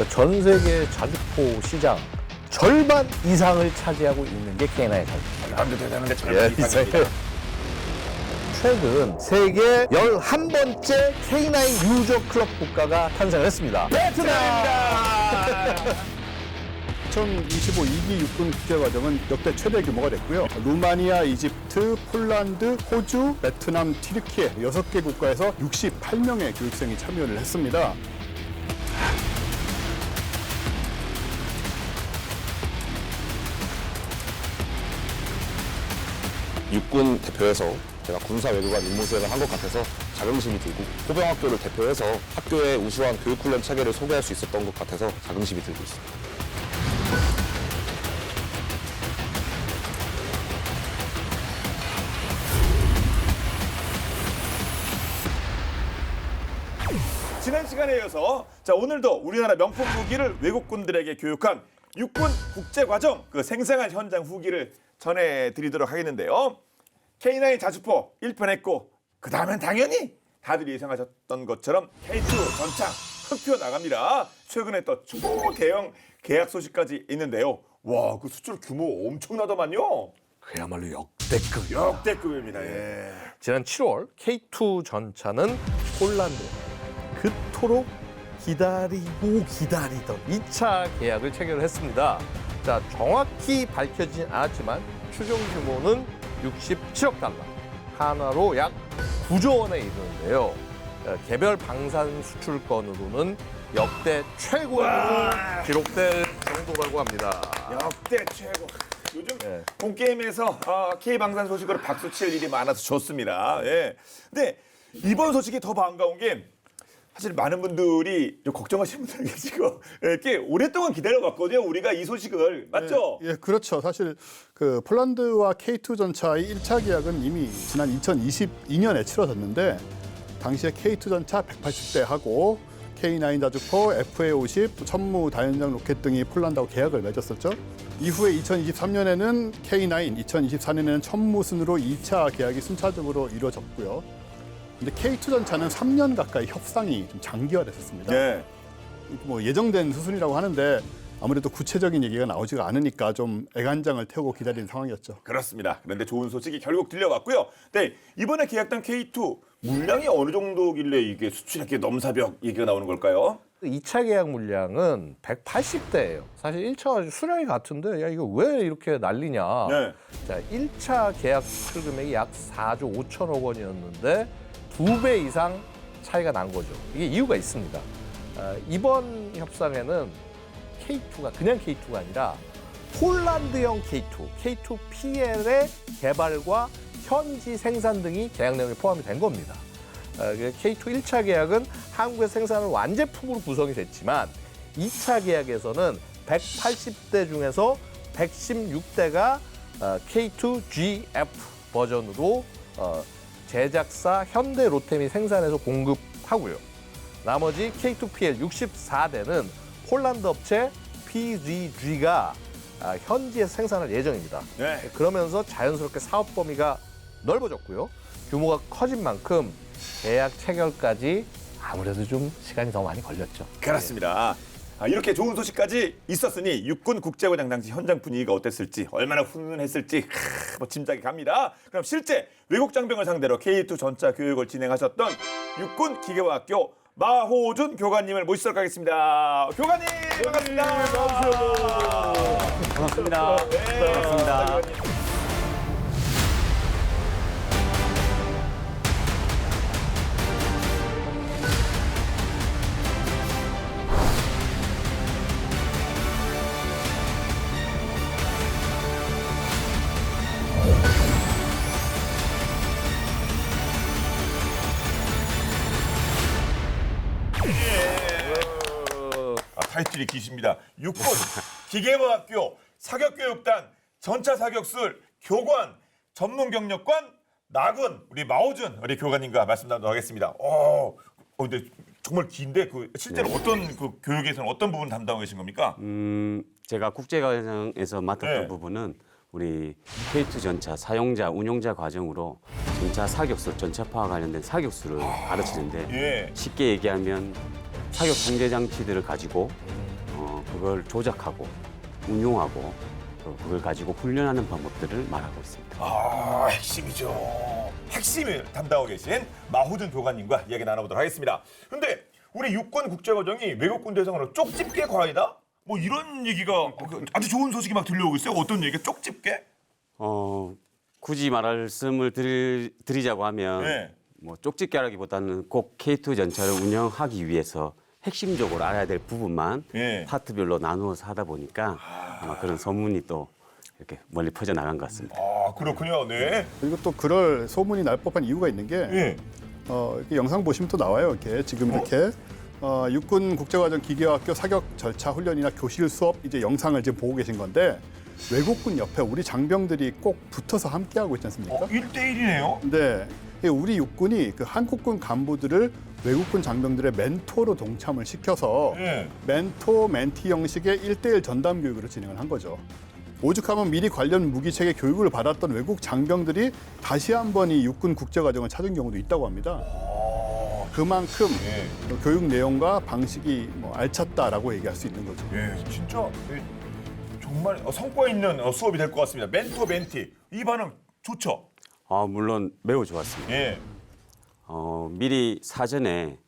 전 세계 자주포 시장 절반 이상을 차지하고 있는 게 K9 자주포입니다. 남도 대단한데 예, 젊은 이상입니다. 최근 세계 11번째 K9 유저 클럽 국가가 탄생을 했습니다. 베트남입니다. 2025 2기 육군 국제과정은 역대 최대 규모가 됐고요. 루마니아, 이집트, 폴란드, 호주, 베트남, 튀르키예 6개 국가에서 68명의 교육생이 참여를 했습니다. 육군 대표해서 제가 군사 외교관 임무 수행을 한 것 같아서 자긍심이 들고 포병학교를 대표해서 학교의 우수한 교육훈련 체계를 소개할 수 있었던 것 같아서 자긍심이 들고 있습니다. 지난 시간에 이어서 자 오늘도 우리나라 명품 무기를 외국군들에게 교육한 육군 국제과정 그 생생한 현장 후기를 전해드리도록 하겠는데요. K9 자주포 1편 했고 그 다음엔 당연히 다들 예상하셨던 것처럼 K2 전차 흑표 나갑니다. 최근에 또 초대형 계약 소식까지 있는데요. 와, 그 수출 규모 엄청나더만요. 그야말로 역대급. 역대급입니다. 예. 지난 7월 K2 전차는 폴란드 그토록 기다리고 기다리던 2차 계약을 체결했습니다. 자, 정확히 밝혀지진 않았지만 추정 규모는 67억 달러, 한화로 약 9조 원에 이르는데요. 개별 방산 수출 건으로는 역대 최고로 기록될 정도라고 합니다. 역대 최고. 요즘 예. 본게임에서 K 방산 소식으로 박수 칠 일이 많아서 좋습니다. 예. 근데 이번 소식이 더 반가운 게 사실 많은 분들이 좀 걱정하시는 분들 계시고 이렇게 오랫동안 기다려왔거든요. 우리가 이 소식을 맞죠? 예, 그렇죠. 사실 그 폴란드와 K2 전차의 1차 계약은 이미 지난 2022년에 치러졌는데 당시에 K2 전차 180대 하고 K9 자주포, FA50, 천무 다연장 로켓 등이 폴란드하고 계약을 맺었었죠. 이후에 2023년에는 K9, 2024년에는 천무 순으로 2차 계약이 순차적으로 이루어졌고요. 근데 K2 전차는 3년 가까이 협상이 좀 장기화됐었습니다. 네. 뭐 예정된 수순이라고 하는데 아무래도 구체적인 얘기가 나오지가 않으니까 좀 애간장을 태우고 기다리는 상황이었죠. 그렇습니다. 그런데 좋은 소식이 결국 들려왔고요. 네, 이번에 계약된 K2 물량이 어느 정도길래 이게 수출액계 넘사벽 얘기가 나오는 걸까요? 2차 계약 물량은 180대예요. 사실 1차가 수량이 같은데 야 이거 왜 이렇게 난리냐. 네. 자, 1차 계약 수출 금액이 약 4조 5천억 원이었는데 2배 이상 차이가 난 거죠. 이게 이유가 있습니다. 이번 협상에는 K2가 그냥 K2가 아니라 폴란드형 K2, K2PL의 개발과 현지 생산 등이 계약 내용에 포함이 된 겁니다. K2 1차 계약은 한국에서 생산한 완제품으로 구성이 됐지만 2차 계약에서는 180대 중에서 116대가 K2GF 버전으로 제작사 현대 로템이 생산해서 공급하고요. 나머지 K2PL 64대는 폴란드 업체 PGG가 현지에서 생산할 예정입니다. 네. 그러면서 자연스럽게 사업 범위가 넓어졌고요. 규모가 커진 만큼 계약 체결까지 아무래도 좀 시간이 더 많이 걸렸죠. 그렇습니다. 이렇게 좋은 소식까지 있었으니 육군 국제과장 당시 현장 분위기가 어땠을지 얼마나 훈훈했을지 뭐 짐작이 갑니다. 그럼 실제 외국 장병을 상대로 K2 전차 교육을 진행하셨던 육군 기계과학교 마호준 교관님을 모시도록 하겠습니다. 교관님 반갑습니다. 반갑습니다. 네, 반갑습니다. 교관님. 타이틀이 기십니다. 육군 기계과학교 사격교육단 전차 사격술 교관 전문경력관 나군 우리 마호준 우리 교관님과 말씀 나누도록 하겠습니다. 근데 정말 긴데 그 실제로 어떤 그 교육에서는 어떤 부분 담당하고 계신 겁니까? 제가 국제과정에서 맡았던 네. 부분은 우리 K2 전차 사용자, 운용자 과정으로 전차 사격술, 전차파와 관련된 사격술을 가르치는데 예. 쉽게 얘기하면 사격 통제 장치들을 가지고 그걸 조작하고 운용하고 또 그걸 가지고 훈련하는 방법들을 말하고 있습니다. 아, 핵심이죠. 핵심을 담당하고 계신 마호준 교관님과 이야기 나눠보도록 하겠습니다. 근데 우리 육군 국제과정이 외국 군대에서는 쪽집게 과외다? 뭐 이런 얘기가 아주 좋은 소식이 막 들려오고 있어요. 어떤 얘기가 쪽집게? 굳이 말씀을 드리자고 하면 네. 뭐 쪽집게라기보다는 꼭 K2 전차를 운영하기 위해서 핵심적으로 알아야 될 부분만 네. 파트별로 나누어서 하다 보니까 아마 그런 소문이 또 이렇게 멀리 퍼져 나간 것 같습니다. 아, 그렇군요. 네. 그리고 또 그럴 소문이 날 법한 이유가 있는 게 예. 이렇게 영상 보시면 또 나와요. 이렇게 지금 이렇게 육군 국제과정 기계학교 사격 절차 훈련이나 교실 수업 이제 영상을 지금 보고 계신 건데 외국군 옆에 우리 장병들이 꼭 붙어서 함께 하고 있지 않습니까? 1대1이네요. 네, 우리 육군이 그 한국군 간부들을 외국군 장병들의 멘토로 동참을 시켜서 네. 멘토 멘티 형식의 1대1 전담 교육으로 진행을 한 거죠. 오죽하면 미리 관련 무기체계 교육을 받았던 외국 장병들이 다시 한번 이 육군 국제과정을 찾은 경우도 있다고 합니다. 그만큼 교육 내용과 방식이 뭐 알찼다라고 얘기할 수 있는 거죠. 예, 진짜 정말 성과 있는 수업이 될 것 같습니다. 멘토 멘티 이 반응 좋죠? 물론 매우 좋았습니다. 예. 미리 사전에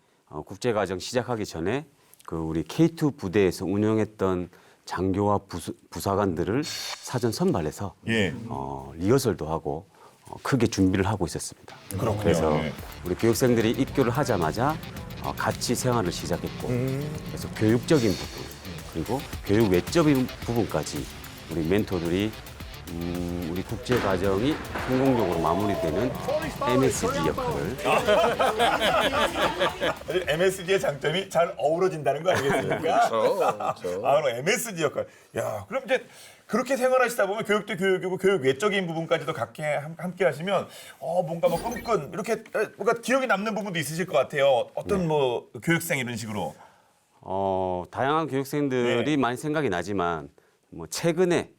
국제과정 시작하기 전에 그 우리 K2 부대에서 운영했던 장교와 부사관들을 사전 선발해서 예. 리허설도 하고 크게 준비를 하고 있었습니다. 그렇군요. 그래서 예. 우리 교육생들이 입교를 하자마자 같이 생활을 시작했고 그래서 교육적인 부분 그리고 교육 외적인 부분까지 우리 멘토들이 우리 국제과정이 성공적으로 마무리되는 MSG 역할을 MSG의 장점이 잘 어우러진다는 거 아니겠습니까? 그렇죠. 아, 그럼 MSG 역할. 야, 그럼 이제 그렇게 생활하시다 보면 교육도 교육이고 교육 외적인 부분까지도 함께 하시면 뭔가 뭐 끈끈 이렇게 뭔가 기억에 남는 부분도 있으실 것 같아요. 어떤 뭐 교육생 이런 식으로. 다양한 교육생들이 네. 많이 생각이 나지만 뭐 최근에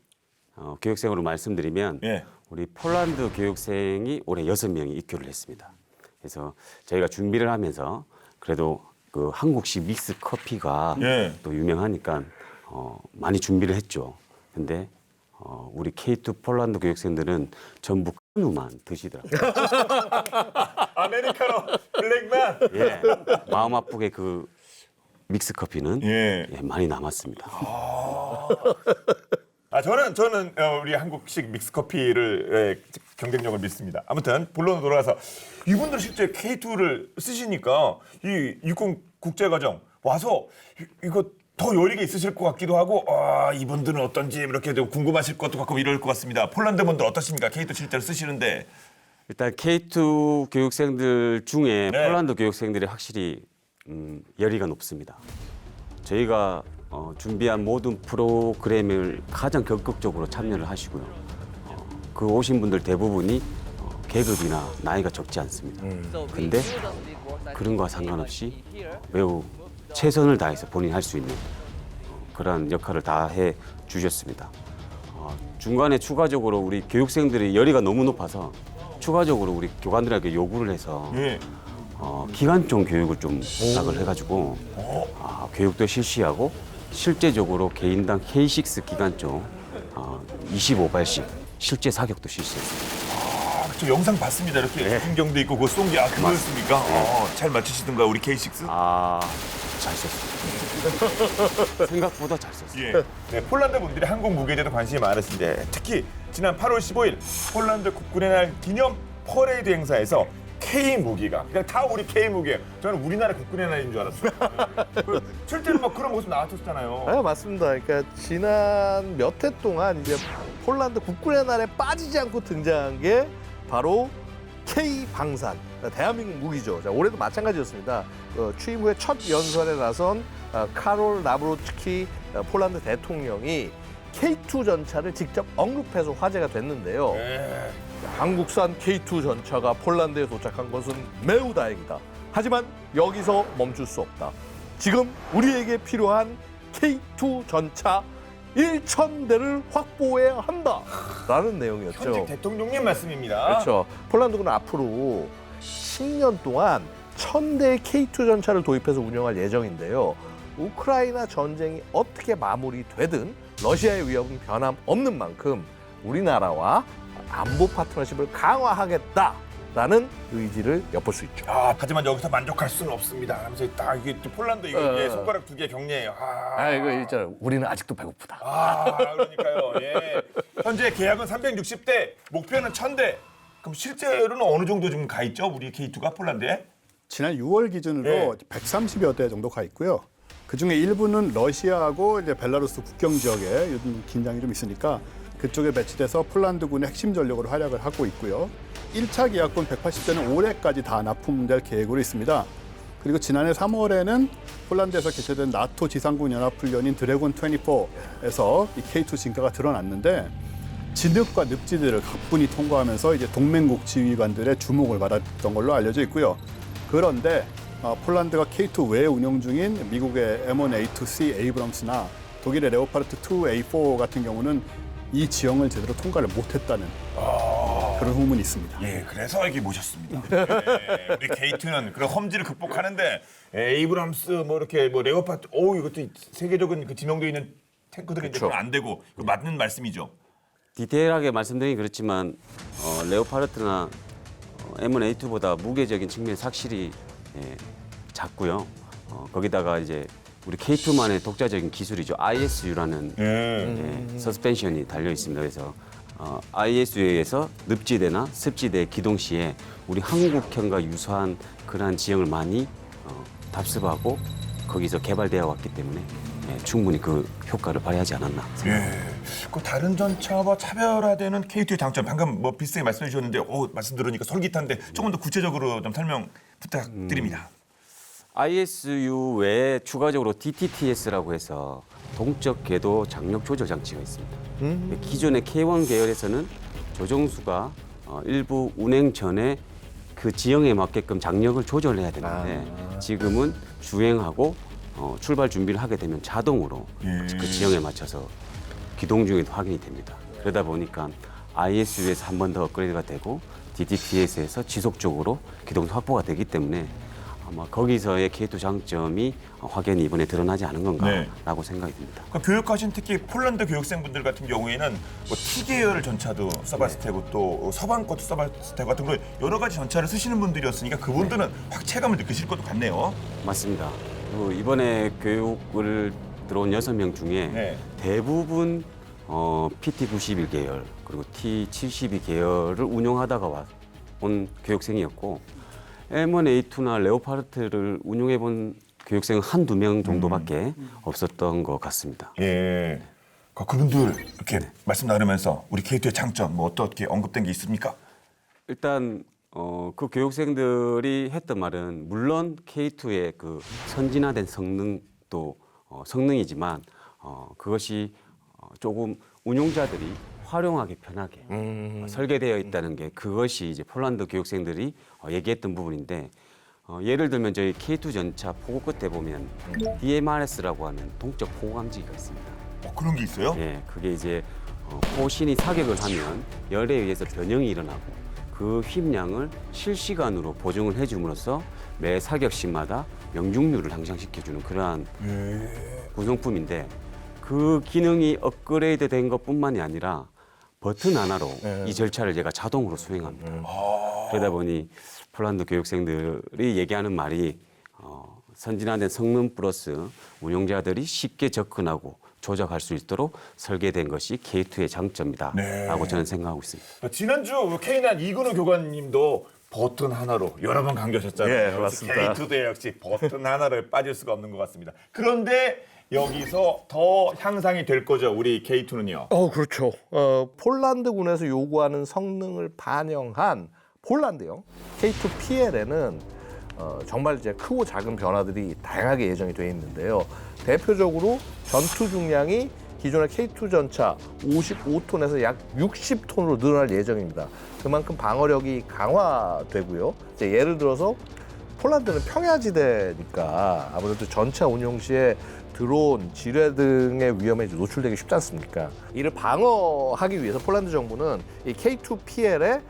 교육생으로 말씀드리면 예. 우리 폴란드 교육생이 올해 6명이 입교를 했습니다. 그래서 저희가 준비를 하면서 그래도 그 한국식 믹스 커피가 예. 또 유명하니까 많이 준비를 했죠. 근데 우리 K2 폴란드 교육생들은 전부 카누만 드시더라고요. 아메리카노 블랙만. 예, 마음 아프게 그 믹스 커피는 예. 많이 남았습니다. 저는 우리 한국식 믹스 커피를 경쟁력을 믿습니다. 아무튼 본론으로 돌아가서 이분들 실제 K2를 쓰시니까 이 육군 국제과정 와서 이거 더 열의가 있으실 것 같기도 하고 이분들은 어떤지 이렇게 좀 궁금하실 것도 같고 이럴 것 같습니다. 폴란드 분들 어떠십니까? K2 실제로 쓰시는데. 일단 K2 교육생들 중에 네. 폴란드 교육생들이 확실히 열의가 높습니다. 저희가 준비한 모든 프로그램을 가장 적극적으로 참여를 하시고요. 그 오신 분들 대부분이 계급이나 나이가 적지 않습니다. 근데 그런 거와 상관없이 매우 최선을 다해서 본인이 할 수 있는 그런 역할을 다 해 주셨습니다. 중간에 추가적으로 우리 교육생들의 열의가 너무 높아서 추가적으로 우리 교관들에게 요구를 해서 예. 기간종 교육을 좀 부탁을 해가지고 교육도 실시하고 실제적으로 개인당 K6 기간종 25발씩 실제 사격도 실시했습니다. 저 영상 봤습니다. 이렇게 풍경도 있고 그 쏜 게 그거였습니까? 잘 맞추시던가 우리 K6? 잘 썼습니다. 생각보다 잘 썼어요. 예. 네, 폴란드 분들이 한국 무기에 대해서 관심이 많으신데 특히 지난 8월 15일 폴란드 국군의 날 기념 퍼레이드 행사에서 K 무기가 그냥 다 우리 K 무기예요. 저는 우리나라 국군의 날인 줄 알았어요. 실제로 막 그런 모습 나왔었잖아요. 네, 맞습니다. 그러니까 지난 몇 해 동안 이제 폴란드 국군의 날에 빠지지 않고 등장한 게 바로 K 방산, 대한민국 무기죠. 자, 올해도 마찬가지였습니다. 취임 후에 첫 연설에 나선 카롤 나브로츠키 폴란드 대통령이 K2 전차를 직접 언급해서 화제가 됐는데요. 네. 한국산 K2 전차가 폴란드에 도착한 것은 매우 다행이다. 하지만 여기서 멈출 수 없다. 지금 우리에게 필요한 K2 전차 1,000대를 확보해야 한다라는 내용이었죠. 현직 대통령님 말씀입니다. 그렇죠. 폴란드군은 앞으로 10년 동안 1,000대의 K2 전차를 도입해서 운영할 예정인데요. 우크라이나 전쟁이 어떻게 마무리되든 러시아의 위협은 변함없는 만큼 우리나라와 안보 파트너십을 강화하겠다라는 의지를 엿볼 수 있죠. 하지만 여기서 만족할 수는 없습니다. 하면서 딱 이게 또 폴란드 이게 손가락 2개 경례예요. 이거 있잖아. 우리는 아직도 배고프다. 그러니까요. 예. 현재 계약은 360대, 목표는 1000대. 그럼 실제로는 어느 정도 지금 가 있죠? 우리 K2가 폴란드에? 지난 6월 기준으로 네. 130여 대 정도 가 있고요. 그중에 일부는 러시아하고 이제 벨라루스 국경 지역에 요즘 긴장이 좀 있으니까 그쪽에 배치돼서 폴란드군의 핵심 전력으로 활약을 하고 있고요. 1차 계약분 180대는 올해까지 다 납품될 계획으로 있습니다. 그리고 지난해 3월에는 폴란드에서 개최된 나토 지상군 연합훈련인 드래곤 24에서 이 K2 진가가 드러났는데 진흙과 늪지대를 가뿐히 통과하면서 이제 동맹국 지휘관들의 주목을 받았던 걸로 알려져 있고요. 그런데 폴란드가 K2 외에 운영 중인 미국의 M1A2C 에이브럼스나 독일의 레오파르트 2A4 같은 경우는 이 지형을 제대로 통과를 못했다는 그런 후문이 있습니다. 예, 그래서 여기 모셨습니다. 예, 우리 K2는 그런 험지를 극복하는데 에이브람스 뭐 이렇게 뭐 레오파트, 이것도 세계적인 그 지명도 있는 탱크들이 이제 안 되고 이거 맞는 말씀이죠. 디테일하게 말씀드리긴 그렇지만 레오파르트나 M1A2보다 무게적인 측면이 확실히 작고요. 거기다가 이제 우리 K2만의 독자적인 기술이죠. ISU라는 서스펜션이 달려 있습니다. 그래서 ISU에서 늪지대나 습지대 기동 시에 우리 한국형과 유사한 그러한 지형을 많이 답습하고 거기서 개발되어 왔기 때문에 충분히 그 효과를 발휘하지 않았나 생각합니다. 그 다른 전차와 차별화되는 K2의 장점 방금 뭐 비슷하게 말씀해 주셨는데 말씀 들으니까 솔깃한데 조금 더 구체적으로 좀 설명 부탁드립니다. ISU 외에 추가적으로 DTTS라고 해서 동적 궤도 장력 조절 장치가 있습니다. 기존의 K1 계열에서는 조종수가 일부 운행 전에 그 지형에 맞게끔 장력을 조절해야 되는데 지금은 주행하고 출발 준비를 하게 되면 자동으로 그 지형에 맞춰서 기동 중에도 확인이 됩니다. 그러다 보니까 ISU에서 한 번 더 업그레이드가 되고 DTTS에서 지속적으로 기동 확보가 되기 때문에 아마 거기서의 K2 장점이 확연히 이번에 드러나지 않은 건가라고 생각이 듭니다. 그러니까 교육하신 특히 폴란드 교육생분들 같은 경우에는 뭐 T 계열 전차도 써봤을 테고 또 서방 것도 써봤을 테고 같은 걸 여러 가지 전차를 쓰시는 분들이었으니까 그분들은 확 체감을 느끼실 것도 같네요. 맞습니다. 그리고 이번에 교육을 들어온 6명 중에 대부분 PT91 계열 그리고 T72 계열을 운용하다가 온 교육생이었고 M1A2나 레오파르트를 운용해본 교육생은 한두 명 정도밖에 없었던 것 같습니다. 예. 그분들 이렇게 말씀 나누면서 우리 K2의 장점 뭐 어떻게 언급된 게 있습니까? 일단 그 교육생들이 했던 말은 물론 K2의 그 선진화된 성능도 성능이지만 그것이 조금 운용자들이 활용하기 편하게 설계되어 있다는 게 그것이 이제 폴란드 교육생들이 얘기했던 부분인데 예를 들면 저희 K2 전차 포고 끝에 보면 DMRS라고 하는 동적 포고 감지기가 있습니다. 그런 게 있어요? 예, 그게 이제 포신이 사격을 하면 열에 의해서 변형이 일어나고 그 휘량을 실시간으로 보정을 해줌으로써 매 사격시마다 명중률을 향상시켜주는 그러한 구성품인데 그 기능이 업그레이드 된 것뿐만이 아니라 버튼 하나로 이 절차를 제가 자동으로 수행합니다. 그러다 보니 폴란드 교육생들이 얘기하는 말이 선진화된 성능 플러스 운용자들이 쉽게 접근하고 조작할 수 있도록 설계된 것이 K2의 장점이다라고 저는 생각하고 있습니다. 지난주 K9 이근우 교관님도 버튼 하나로 여러 번 강조하셨잖아요. 예, 맞습니다. K2도 역시 버튼 하나를 빠질 수가 없는 것 같습니다. 그런데 여기서 더 향상이 될 거죠, 우리 K2는요. 그렇죠. 폴란드군에서 요구하는 성능을 반영한 폴란드형 K2 PL에는 정말 이제 크고 작은 변화들이 다양하게 예정이 되어 있는데요. 대표적으로 전투 중량이 기존의 K2 전차 55톤에서 약 60톤으로 늘어날 예정입니다. 그만큼 방어력이 강화되고요. 이제 예를 들어서 폴란드는 평야지대니까 아무래도 전차 운용 시에 드론, 지뢰 등의 위험에 노출되기 쉽지 않습니까? 이를 방어하기 위해서 폴란드 정부는 이 K2PL의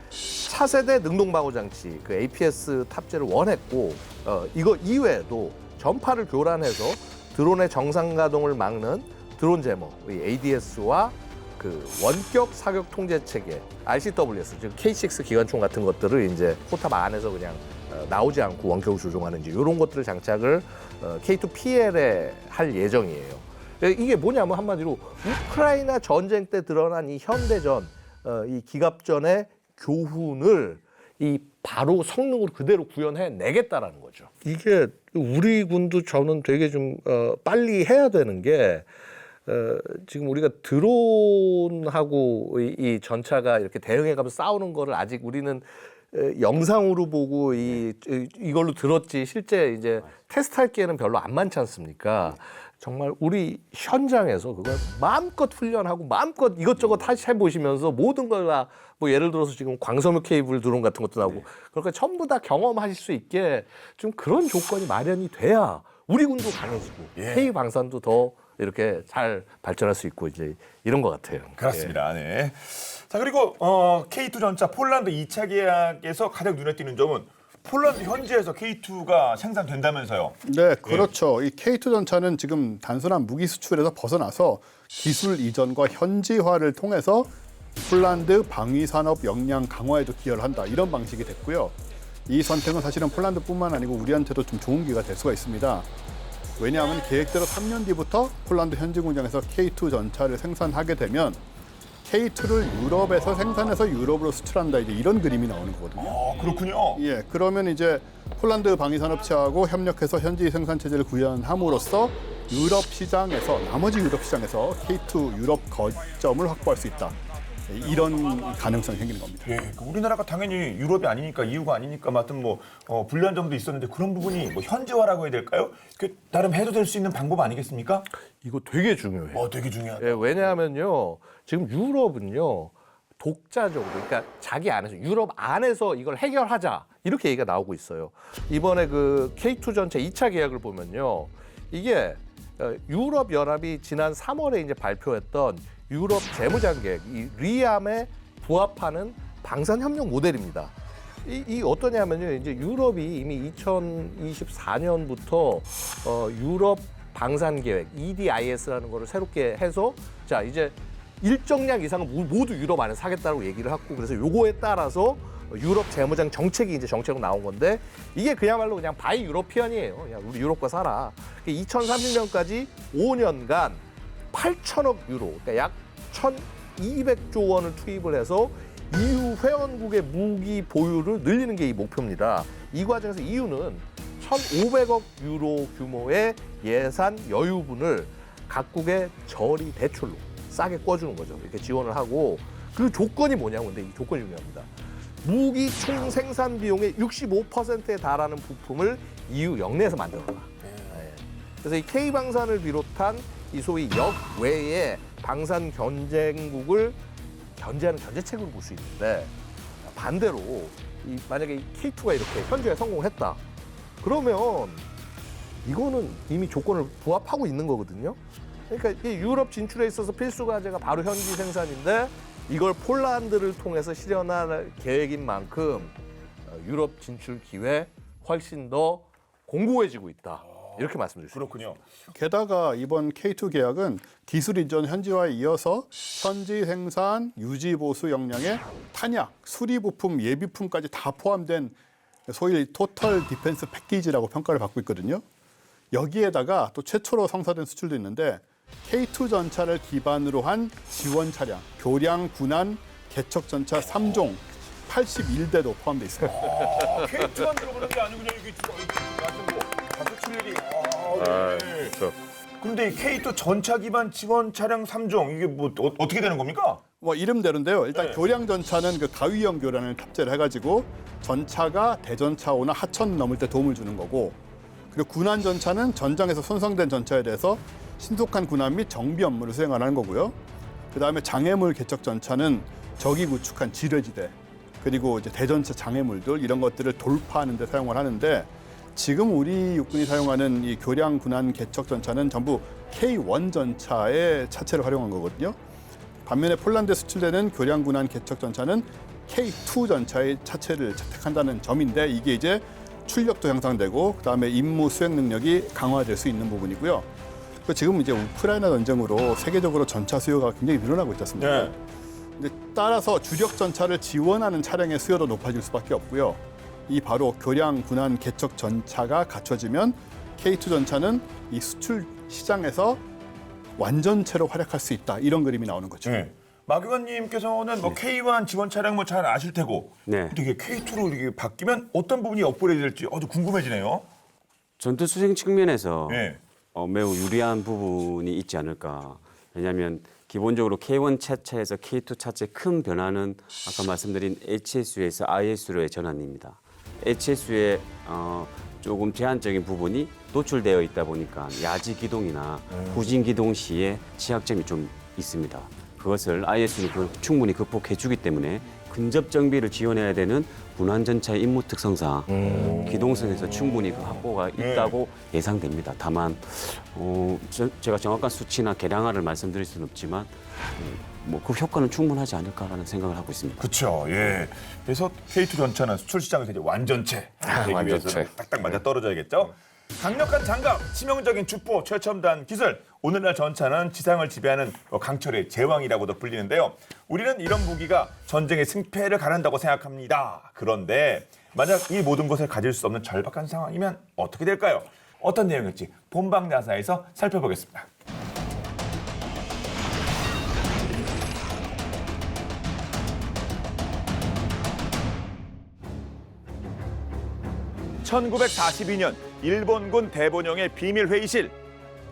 차세대 능동방어 장치, 그 APS 탑재를 원했고, 이거 이외에도 전파를 교란해서 드론의 정상 가동을 막는 드론 제모, 이 ADS와 그 원격 사격 통제 체계 RCWS, 즉 K6 기관총 같은 것들을 이제 포탑 안에서 그냥 나오지 않고 원격으로 조종하는 이런 것들을 장착을 K2PL에 할 예정이에요. 이게 뭐냐면 한마디로 우크라이나 전쟁 때 드러난 이 현대전, 이 기갑전의 교훈을 이 바로 성능으로 그대로 구현해 내겠다라는 거죠. 이게 우리 군도 저는 되게 좀 빨리 해야 되는 게 지금 우리가 드론하고 이 전차가 이렇게 대응해가면서 싸우는 거를 아직 우리는 영상으로 보고 이걸로 들었지 실제 이제 테스트할 기회는 별로 안 많지 않습니까? 정말 우리 현장에서 그걸 마음껏 훈련하고 마음껏 이것저것 다시 해보시면서 모든 걸 다 뭐 예를 들어서 지금 광섬유 케이블 드론 같은 것도 나오고 그러니까 전부 다 경험하실 수 있게 좀 그런 조건이 마련이 돼야 우리 군도 강해지고 K 방산도 더 이렇게 잘 발전할 수 있고 이제 이런 것 같아요. 그렇습니다. 네. 자, 그리고 K2 전차 폴란드 2차 계약에서 가장 눈에 띄는 점은 폴란드 현지에서 K2가 생산된다면서요. 네, 그렇죠. 이 K2 전차는 지금 단순한 무기 수출에서 벗어나서 기술 이전과 현지화를 통해서 폴란드 방위 산업 역량 강화에도 기여를 한다. 이런 방식이 됐고요. 이 선택은 사실은 폴란드뿐만 아니고 우리한테도 좀 좋은 기회가 될 수가 있습니다. 왜냐하면 계획대로 3년 뒤부터 폴란드 현지 공장에서 K2 전차를 생산하게 되면 K2를 유럽에서 생산해서 유럽으로 수출한다. 이제 이런 그림이 나오는 거거든요. 그렇군요. 예, 그러면 이제 폴란드 방위산업체하고 협력해서 현지 생산 체제를 구현함으로써 유럽 시장에서 나머지 유럽 시장에서 K2 유럽 거점을 확보할 수 있다. 이런 가능성이 생기는 겁니다. 예, 우리나라가 당연히 유럽이 아니니까 EU가 아니니까 맡은 뭐 불리한 점도 있었는데 그런 부분이 뭐 현지화라고 해야 될까요? 그 나름 해도 될 수 있는 방법 아니겠습니까? 이거 되게 중요해요. 되게 중요하다. 예, 왜냐하면요, 지금 유럽은요 독자적으로, 그러니까 자기 안에서 유럽 안에서 이걸 해결하자 이렇게 얘기가 나오고 있어요. 이번에 그 K2 전차 2차 계약을 보면요, 이게 유럽 연합이 지난 3월에 이제 발표했던 유럽 재무장 계획, 이 리암에 부합하는 방산 협력 모델입니다. 이 어떠냐면요, 이제 유럽이 이미 2024년부터 유럽 방산 계획 EDIS라는 거를 새롭게 해서 자 이제 일정량 이상은 모두 유럽 안에 사겠다고 얘기를 하고, 그래서 요거에 따라서 유럽 재무장 정책이 이제 정책으로 나온 건데 이게 그야말로 그냥 바이 유러피언이에요. 야, 우리 유럽과 살아. 2030년까지 5년간 8천억 유로, 그러니까 약 1,200조 원을 투입을 해서 EU 회원국의 무기 보유를 늘리는 게 이 목표입니다. 이 과정에서 EU는 1,500억 유로 규모의 예산 여유분을 각국의 저리 대출로 싸게 꿔주는 거죠. 이렇게 지원을 하고, 그 조건이 뭐냐고. 근데 이 조건이 중요합니다. 무기 총 생산 비용의 65%에 달하는 부품을 EU 영내에서 만들어라. 그래서 이 K 방산을 비롯한 이 소위 역외의 방산 경쟁국을 견제하는 견제책으로 볼 수 있는데, 반대로 만약에 이 K2가 이렇게 현지에 성공을 했다. 그러면 이거는 이미 조건을 부합하고 있는 거거든요. 그러니까 이 유럽 진출에 있어서 필수 과제가 바로 현지 생산인데 이걸 폴란드를 통해서 실현할 계획인 만큼 유럽 진출 기회 훨씬 더 공고해지고 있다. 이렇게 말씀드릴 수 있습니다. 그렇군요. 게다가 이번 K2 계약은 기술 이전 현지화에 이어서 현지 생산, 유지 보수 역량의 탄약, 수리 부품, 예비품까지 다 포함된 소위 토털 디펜스 패키지라고 평가를 받고 있거든요. 여기에다가 또 최초로 성사된 수출도 있는데 K2 전차를 기반으로 한 지원 차량, 교량 군안 개척 전차 3종 81대도 포함되어 있습니다. K2만 들어가는 게 아니고 그냥 이게 완전 뭐 577일이. 그렇죠. 근데 이 K2 전차 기반 지원 차량 3종 이게 뭐 어떻게 되는 겁니까? 뭐 이름대로인데요. 일단 교량 전차는 그 가위형 교량을 탑재를 해가지고 전차가 대전차오나 하천 넘을 때 도움을 주는 거고, 그리고 군안 전차는 전장에서 손상된 전차에 대해서 신속한 군안 및 정비 업무를 수행하는 거고요. 그다음에 장애물 개척 전차는 적이 구축한 지뢰지대, 그리고 이제 대전차 장애물들 이런 것들을 돌파하는 데 사용을 하는데, 지금 우리 육군이 사용하는 이 교량 군안 개척 전차는 전부 K1 전차의 차체를 활용한 거거든요. 반면에 폴란드에 수출되는 교량 군안 개척 전차는 K2 전차의 차체를 채택한다는 점인데, 이게 이제 출력도 향상되고 그다음에 임무 수행 능력이 강화될 수 있는 부분이고요. 지금 이제 우크라이나 전쟁으로 세계적으로 전차 수요가 굉장히 늘어나고 있지 않습니까? 네. 근데 따라서 주력 전차를 지원하는 차량의 수요도 높아질 수밖에 없고요. 이 바로 교량 군함 개척 전차가 갖춰지면 K2 전차는 이 수출 시장에서 완전체로 활약할 수 있다. 이런 그림이 나오는 거죠. 네. 막 의원님께서는 뭐 K1 지원 차량 뭐 잘 아실 테고 네. 근데 이게 K2로 이렇게 바뀌면 어떤 부분이 업그레이드 될지 아주 궁금해지네요. 전투 수행 측면에서 네. 매우 유리한 부분이 있지 않을까. 왜냐하면 기본적으로 K1 차체에서 K2 차체 큰 변화는 아까 말씀드린 HSU에서 ISU로의 전환입니다. HSU의 조금 제한적인 부분이 노출되어 있다 보니까 야지 기동이나 후진 기동 시에 취약점이 좀 있습니다. 그것을 ISU는 충분히 극복해 주기 때문에 근접 정비를 지원해야 되는 분환 전차의 임무 특성상 기동성에서 충분히 그 확보가 있다고 예상됩니다. 다만 제가 정확한 수치나 개량화를 말씀드릴 수는 없지만 뭐 그 효과는 충분하지 않을까라는 생각을 하고 있습니다. 그렇죠. 예. 그래서 K2 전차는 수출 시장에서 이제 완전체 되기 위해서는 딱딱 맞아 떨어져야겠죠. 강력한 장갑, 치명적인 주포, 최첨단 기술. 오늘날 전차는 지상을 지배하는 강철의 제왕이라고도 불리는데요. 우리는 이런 무기가 전쟁의 승패를 가른다고 생각합니다. 그런데 만약 이 모든 것을 가질 수 없는 절박한 상황이면 어떻게 될까요? 어떤 내용일지 본방 나사에서 살펴보겠습니다. (1942년) 일본군 대본영의 비밀 회의실.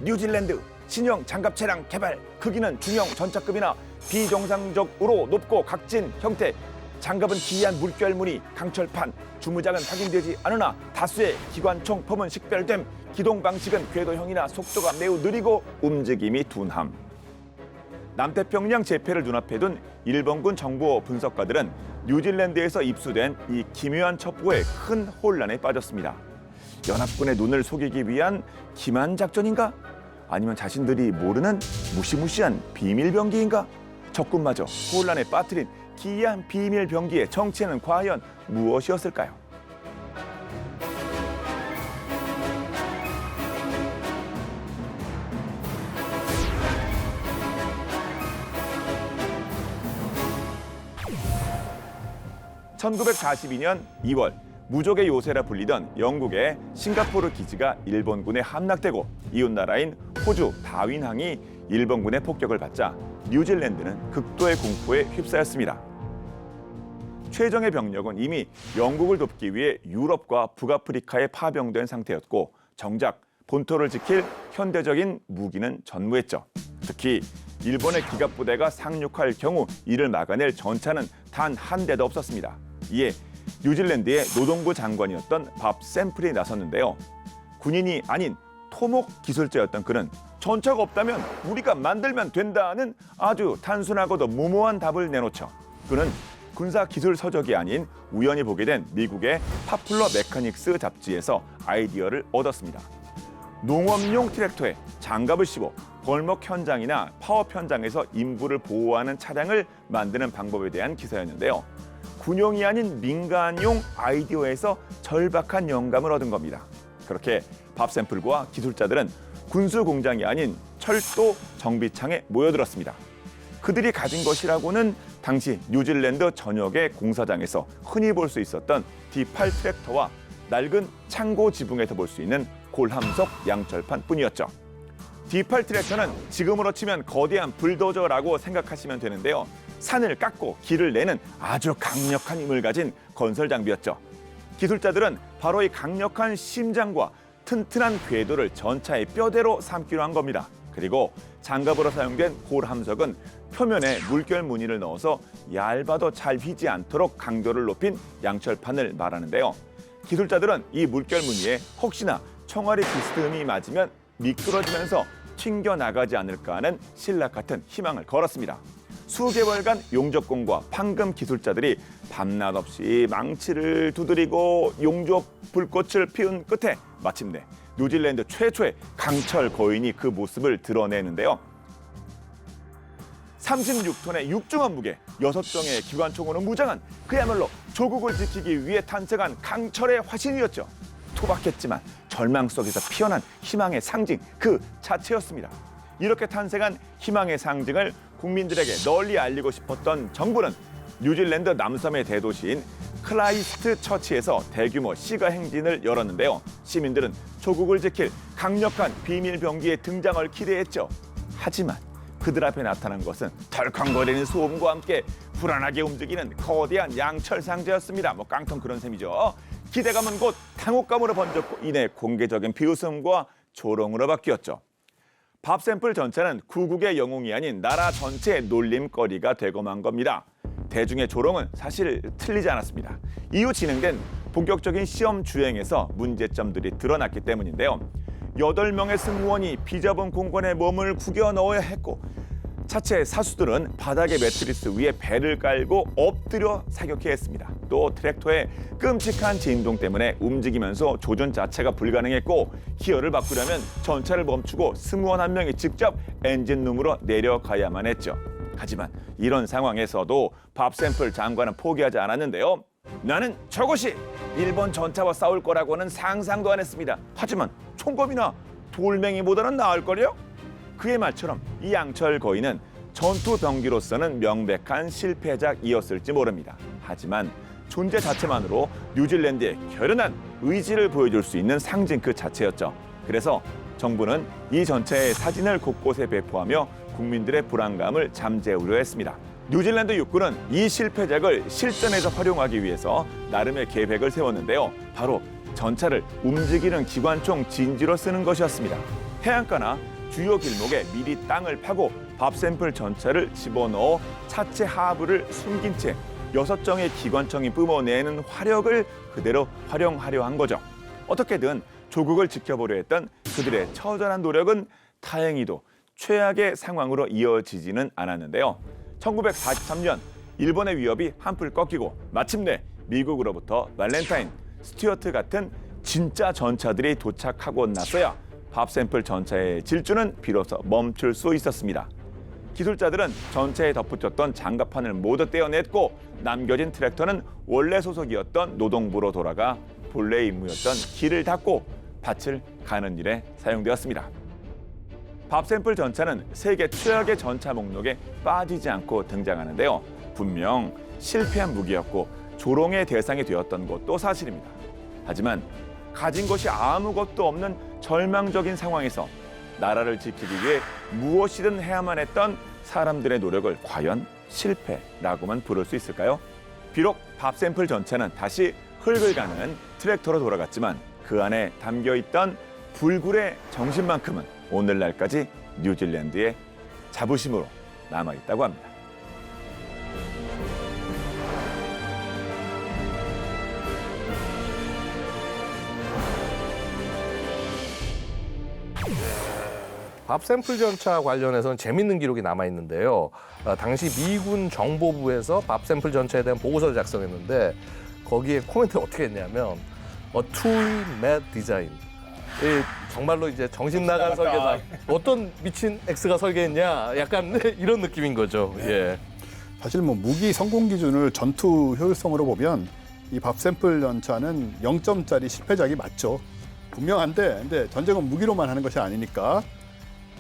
뉴질랜드 신형 장갑 차량 개발. 크기는 중형 전차급이나 비정상적으로 높고 각진 형태. 장갑은 기이한 물결무늬, 강철판. 주무장은 확인되지 않으나 다수의 기관총 펌은 식별됨. 기동 방식은 궤도형이나 속도가 매우 느리고 움직임이 둔함. 남태평양 재패를 눈앞에 둔 일본군 정보 분석가들은 뉴질랜드에서 입수된 이 기묘한 첩보에 큰 혼란에 빠졌습니다. 연합군의 눈을 속이기 위한 기만 작전인가? 아니면 자신들이 모르는 무시무시한 비밀 병기인가? 적군마저 혼란에 빠뜨린 기이한 비밀 병기의 정체는 과연 무엇이었을까요? (1942년 2월) 무적의 요새라 불리던 영국의 싱가포르 기지가 일본군에 함락되고 이웃나라인 호주 다윈항이 일본군의 폭격을 받자 뉴질랜드는 극도의 공포에 휩싸였습니다. 최정예 병력은 이미 영국을 돕기 위해 유럽과 북아프리카에 파병된 상태였고 정작 본토를 지킬 현대적인 무기는 전무했죠. 특히 일본의 기갑부대가 상륙할 경우 이를 막아낼 전차는 단 한 대도 없었습니다. 이에 뉴질랜드의 노동부 장관이었던 밥 샘플이 나섰는데요. 군인이 아닌 토목 기술자였던 그는 전차가 없다면 우리가 만들면 된다는 아주 단순하고도 무모한 답을 내놓죠. 그는 군사 기술 서적이 아닌 우연히 보게 된 미국의 파퓰러 메카닉스 잡지에서 아이디어를 얻었습니다. 농업용 트랙터에 장갑을 씌워 벌목 현장이나 파업 현장에서 인부를 보호하는 차량을 만드는 방법에 대한 기사였는데요. 군용이 아닌 민간용 아이디어에서 절박한 영감을 얻은 겁니다. 그렇게 밥 샘플과 기술자들은 군수 공장이 아닌 철도 정비창에 모여들었습니다. 그들이 가진 것이라고는 당시 뉴질랜드 전역의 공사장에서 흔히 볼 수 있었던 D8 트랙터와 낡은 창고 지붕에서 볼 수 있는 골함석 양철판뿐이었죠. D8 트랙터는 지금으로 치면 거대한 불도저라고 생각하시면 되는데요. 산을 깎고 길을 내는 아주 강력한 힘을 가진 건설 장비였죠. 기술자들은 바로 이 강력한 심장과 튼튼한 궤도를 전차의 뼈대로 삼기로 한 겁니다. 그리고 장갑으로 사용된 골함석은 표면에 물결 무늬를 넣어서 얇아도 잘 휘지 않도록 강도를 높인 양철판을 말하는데요. 기술자들은 이 물결 무늬에 혹시나 총알이 비스듬히 맞으면 미끄러지면서 튕겨나가지 않을까 하는 신락 같은 희망을 걸었습니다. 수개월간 용접공과 판금 기술자들이 밤낮 없이 망치를 두드리고 용접 불꽃을 피운 끝에 마침내 뉴질랜드 최초의 강철 거인이 그 모습을 드러내는데요. 36톤의 육중한 무게, 6정의 기관총으로 무장한 그야말로 조국을 지키기 위해 탄생한 강철의 화신이었죠. 투박했지만 절망 속에서 피어난 희망의 상징 그 자체였습니다. 이렇게 탄생한 희망의 상징을 국민들에게 널리 알리고 싶었던 정부는 뉴질랜드 남섬의 대도시인 크라이스트 처치에서 대규모 시가 행진을 열었는데요. 시민들은 조국을 지킬 강력한 비밀병기의 등장을 기대했죠. 하지만 그들 앞에 나타난 것은 덜컹거리는 소음과 함께 불안하게 움직이는 거대한 양철 상자였습니다. 깡통 그런 셈이죠. 기대감은 곧 당혹감으로 번졌고 이내 공개적인 비웃음과 조롱으로 바뀌었죠. 밥 샘플 전차는 구국의 영웅이 아닌 나라 전체의 놀림거리가 되고 만 겁니다. 대중의 조롱은 사실 틀리지 않았습니다. 이후 진행된 본격적인 시험 주행에서 문제점들이 드러났기 때문인데요. 8명의 승무원이 비좁은 공간에 몸을 구겨 넣어야 했고 차체 사수들은 바닥에 매트리스 위에 배를 깔고 엎드려 사격해야 했습니다. 또 트랙터의 끔찍한 진동 때문에 움직이면서 조준 자체가 불가능했고 기어를 바꾸려면 전차를 멈추고 승무원 한 명이 직접 엔진룸으로 내려가야만 했죠. 하지만 이런 상황에서도 밥 샘플 장관은 포기하지 않았는데요. 나는 저것이 일본 전차와 싸울 거라고는 상상도 안 했습니다. 하지만 총검이나 돌멩이보다는 나을걸요? 그의 말처럼 이 양철 거인은 전투 병기로서는 명백한 실패작이었을지 모릅니다. 하지만 존재 자체만으로 뉴질랜드의 결연한 의지를 보여줄 수 있는 상징 그 자체였죠. 그래서 정부는 이 전차의 사진을 곳곳에 배포하며 국민들의 불안감을 잠재우려 했습니다. 뉴질랜드 육군은 이 실패작을 실전에서 활용하기 위해서 나름의 계획을 세웠는데요. 바로 전차를 움직이는 기관총 진지로 쓰는 것이었습니다. 해안가나 주요 길목에 미리 땅을 파고 밥 샘플 전차를 집어넣어 차체 하부를 숨긴 채 6정의 기관총이 뿜어내는 화력을 그대로 활용하려 한 거죠. 어떻게든 조국을 지켜보려 했던 그들의 처절한 노력은 다행히도 최악의 상황으로 이어지지는 않았는데요. 1943년 일본의 위협이 한풀 꺾이고 마침내 미국으로부터 발렌타인, 스튜어트 같은 진짜 전차들이 도착하고 나서야 밥 샘플 전차의 질주는 비로소 멈출 수 있었습니다. 기술자들은 전차에 덧붙였던 장갑판을 모두 떼어냈고 남겨진 트랙터는 원래 소속이었던 노동부로 돌아가 본래 임무였던 길을 닦고 밭을 가는 일에 사용되었습니다. 밥 샘플 전차는 세계 최악의 전차 목록에 빠지지 않고 등장하는데요. 분명 실패한 무기였고 조롱의 대상이 되었던 것도 사실입니다. 하지만 가진 것이 아무것도 없는 절망적인 상황에서 나라를 지키기 위해 무엇이든 해야만 했던 사람들의 노력을 과연 실패라고만 부를 수 있을까요? 비록 밥 샘플 전차는 다시 흙을 가는 트랙터로 돌아갔지만 그 안에 담겨있던 불굴의 정신만큼은 오늘날까지 뉴질랜드의 자부심으로 남아있다고 합니다. 밥 샘플 전차 관련해서는 재밌는 기록이 남아있는데요. 당시 미군 정보부에서 밥 샘플 전차에 대한 보고서를 작성했는데 거기에 코멘트를 어떻게 했냐면 A truly mad design. 정말로 이제 정신 나간 설계다. 어떤 미친 X가 설계했냐? 약간 이런 느낌인 거죠. 예. 사실 무기 성공 기준을 전투 효율성으로 보면 이 밥 샘플 전차는 0점짜리 실패작이 맞죠. 분명한데 근데 전쟁은 무기로만 하는 것이 아니니까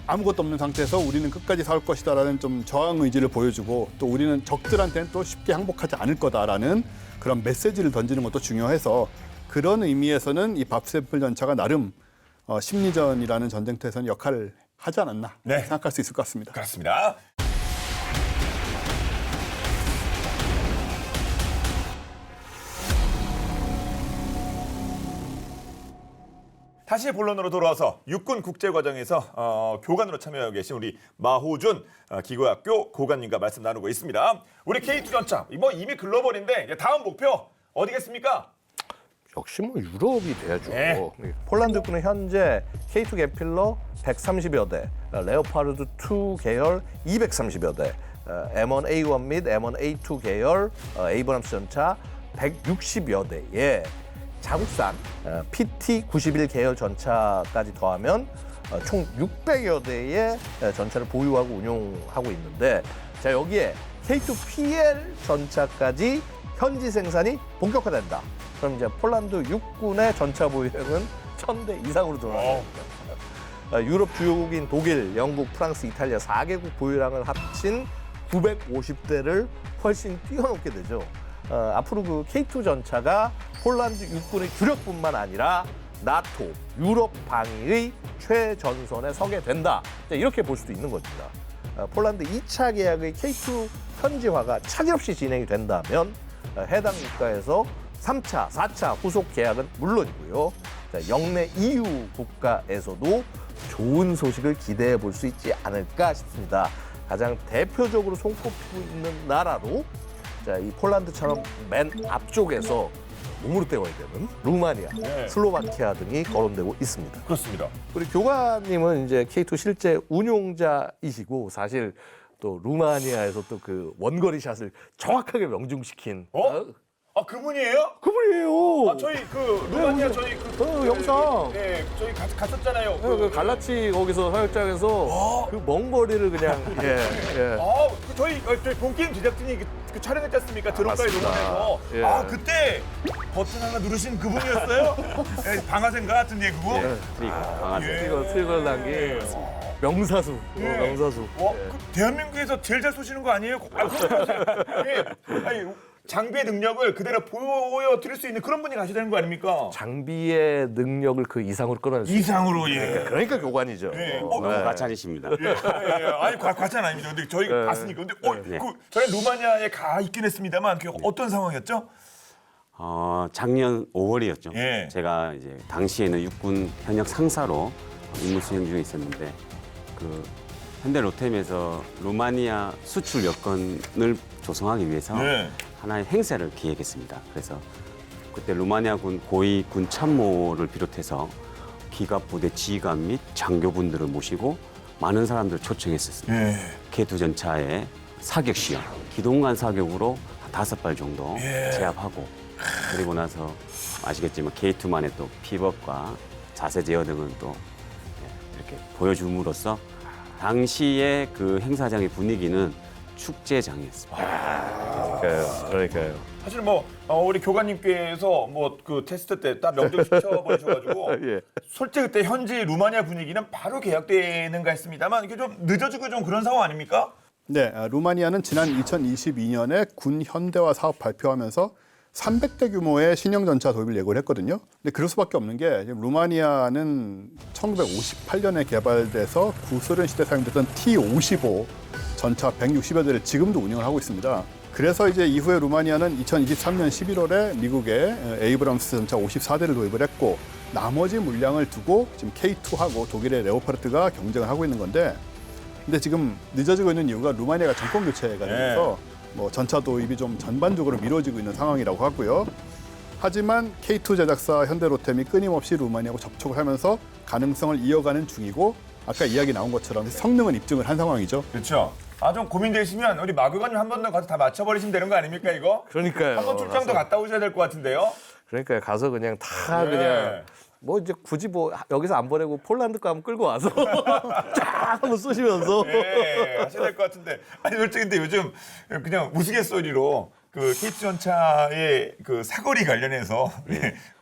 아무것도 없는 상태에서 우리는 끝까지 싸울 것이다라는 좀 저항 의지를 보여주고 또 우리는 적들한테는 또 쉽게 항복하지 않을 거다라는 그런 메시지를 던지는 것도 중요해서 그런 의미에서는 이 밥 샘플 전차가 나름 심리전이라는 전쟁터에서는 역할을 하지 않았나 생각할 수 있을 것 같습니다. 그렇습니다. 다시 본론으로 돌아와서 육군 국제과정에서 교관으로 참여하고 계신 우리 마호준 기고학교 고관님과 말씀 나누고 있습니다. 우리 K2 전차 이미 글로벌인데 이제 다음 목표 어디겠습니까? 역시 유럽이 돼야죠. 네. 폴란드군은 현재 K2 게필러 130여 대, 레오파르드 2 계열 230여 대, M1A1 및 M1A2 계열 에이브람스 전차 160여 대에 자국산 PT91 계열 전차까지 더하면 총 600여 대의 전차를 보유하고 운용하고 있는데 자 여기에 K2PL 전차까지 현지 생산이 본격화된다. 그럼 이제 폴란드 육군의 전차 보유량은 1000대 이상으로 늘어납니다. 유럽 주요국인 독일, 영국, 프랑스, 이탈리아 4개국 보유량을 합친 950대를 훨씬 뛰어넘게 되죠. 앞으로 그 K2 전차가 폴란드 육군의 주력뿐만 아니라 나토, 유럽 방위의 최전선에 서게 된다. 이렇게 볼 수도 있는 겁니다. 폴란드 2차 계약의 K2 현지화가 차질 없이 진행이 된다면 해당 국가에서 3차, 4차 후속 계약은 물론이고요. 영내 EU 국가에서도 좋은 소식을 기대해 볼 수 있지 않을까 싶습니다. 가장 대표적으로 손꼽히고 있는 나라로 이 폴란드처럼 맨 앞쪽에서 몸으로 때워야 되는 루마니아, 슬로바키아 등이 거론되고 있습니다. 그렇습니다. 우리 교관님은 이제 K2 실제 운용자이시고 사실 또 루마니아에서 또 그 원거리 샷을 정확하게 명중시킨 아, 그분이에요? 그분이에요. 아, 저희 그 루마니아 저희 그 영상. 네, 저희 갔었잖아요. 그 갈라치 거기서 사역장에서 그 먼 거리를 그냥 저희 본게임 제작진이 그 촬영했지 않습니까? 드론까지 맞습니다. 동원해서. 예. 아, 그때 버튼 하나 누르신 그분이었어요? 네, 방아쇠인가 같은데 그분? 트리거, 방아쇠. 이거 트리거를 남긴 명사수. 명사수. 그 대한민국에서 제일 잘 쏘시는 거 아니에요? 아니, 장비의 능력을 그대로 보여드릴 수 있는 그런 분이 가셔야 되는 거 아닙니까? 장비의 능력을 그 이상으로 끌어낼 수 있어요. 이상으로, 예. 그러니까 교관이죠. 예. 과찬이십니다. 아니, 과찬 아닙니다. 근데 저희 봤으니까. 근데 저희 루마니아에 가 있긴 했습니다만, 그 어떤 상황이었죠? 작년 5월이었죠. 예. 제가 이제 당시에는 육군 현역 상사로 임무 수행 중에 있었는데 그 현대 로템에서 루마니아 수출 여건을 조성하기 위해서 네. 하나의 행사를 기획했습니다. 그래서 그때 루마니아군 고위 군 참모를 비롯해서 기갑 부대 지휘관 및 장교분들을 모시고 많은 사람들을 초청했었습니다. 예. K2 전차의 사격 시험, 기동간 사격으로 5발 정도 제압하고 그리고 나서 아시겠지만 K2만의 또 피벗과 자세 제어 등은 또 이렇게 보여줌으로써 당시의 그 행사장의 분위기는 축제장이었습니다. 그러니까요. 사실 뭐 우리 교관님께서 뭐 그 테스트 때 딱 명령 시켜버리셔가지고 예. 솔직히 그때 현지 루마니아 분위기는 바로 계약되는가 했습니다만 이게 좀 늦어지고 좀 그런 상황 아닙니까? 네, 루마니아는 지난 2022년에 군 현대화 사업 발표하면서 300대 규모의 신형 전차 도입을 예고를 했거든요. 근데 그럴 수밖에 없는 게 루마니아는 1958년에 개발돼서 구소련 시대 사용됐던 T-55 전차 160여 대를 지금도 운영을 하고 있습니다. 그래서 이제 이후에 루마니아는 2023년 11월에 미국의 에이브럼스 전차 54대를 도입을 했고 나머지 물량을 두고 지금 K2하고 독일의 레오파르트가 경쟁을 하고 있는 건데 근데 지금 늦어지고 있는 이유가 루마니아가 정권 교체가 되면서 뭐 전차 도입이 좀 전반적으로 미뤄지고 있는 상황이라고 하고요. 하지만 K2 제작사 현대로템이 끊임없이 루마니아하고 접촉을 하면서 가능성을 이어가는 중이고 아까 이야기 나온 것처럼 성능은 입증을 한 상황이죠. 그렇죠. 좀 고민되시면 우리 마그관님 한 번 더 가서 다 맞춰버리시면 되는 거 아닙니까 이거? 그러니까요. 한 번 출장도 갔다 오셔야 될 것 같은데요. 그러니까 가서 그냥 다 네. 그냥 뭐 이제 굳이 뭐 여기서 안 보내고 폴란드 거 한번 끌고 와서 쫙 한번 쏘시면서 네, 하셔야 될 것 같은데. 아니 솔직히 근데 요즘 그냥 우스갯소리로 그 K2 전차의 그 사거리 관련해서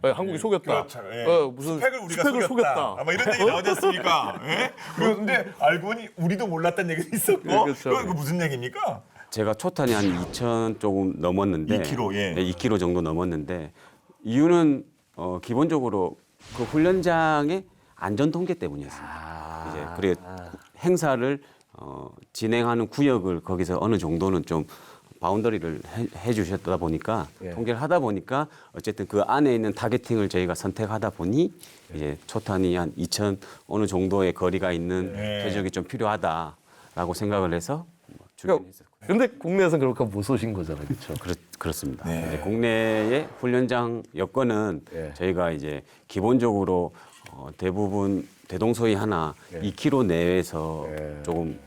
한국이 속였다. 그렇죠. 예. 무슨 스펙을 우리가 스펙을 속였다. 아마 이런 얘기 나오지 않습니까? 예? 그리고 근데 알고 보니 우리도 몰랐다는 얘기도 있었고. 그렇죠. 이거 무슨 얘기입니까? 제가 초탄이 한 2,000 조금 넘었는데 2kg, 예. 네, 2kg 정도 넘었는데 이유는 기본적으로 그 훈련장의 안전 통제 때문이었습니다. 이제 그리고 행사를 진행하는 구역을 거기서 어느 정도는 좀 바운더리를 해주셨다 보니까 통계를 하다 보니까 어쨌든 그 안에 있는 타겟팅을 저희가 선택하다 보니 이제 초탄이 한 2,000 어느 정도의 거리가 있는 궤적이 좀 필요하다라고 생각을 해서 준비했었고요. 근데 국내에서는 그렇게 못 쏘신 거잖아요, 그렇죠? 그렇습니다. 네. 이제 국내의 훈련장 여건은 저희가 이제 기본적으로 대부분 대동소이 하나 2km 내에서 조금